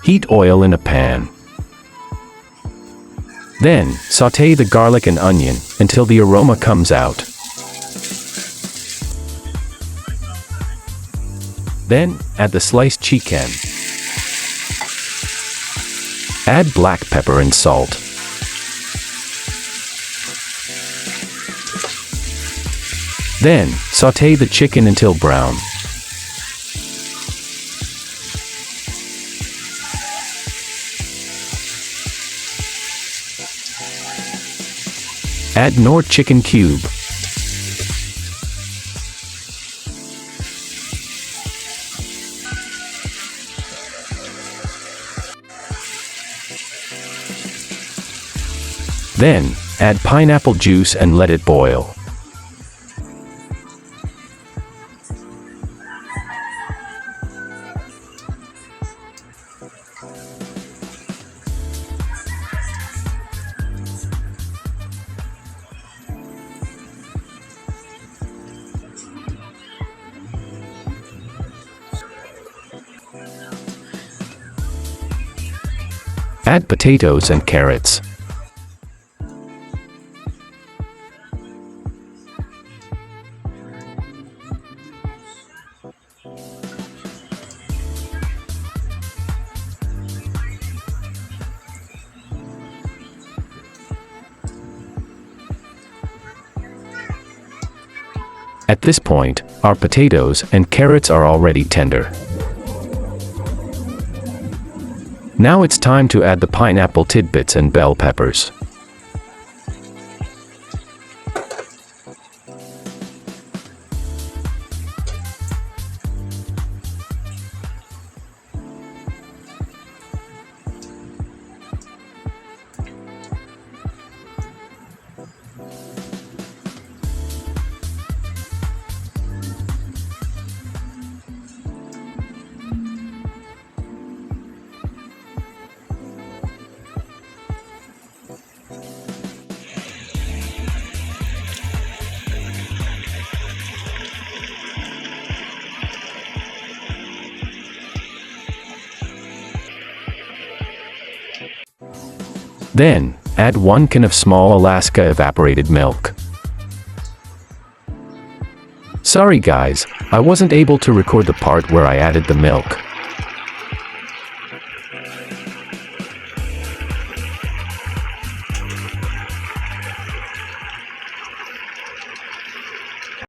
Heat oil in a pan. Then, sauté the garlic and onion until the aroma comes out. Then, add the sliced chicken. Add black pepper and salt. Then, sauté the chicken until brown. Add Nor chicken cube. Then, add pineapple juice and let it boil. Add potatoes and carrots. At this point, our potatoes and carrots are already tender. Now it's time to add the pineapple tidbits and bell peppers. Then, add 1 can of small Alaska Evaporated Milk. Sorry guys, I wasn't able to record the part where I added the milk.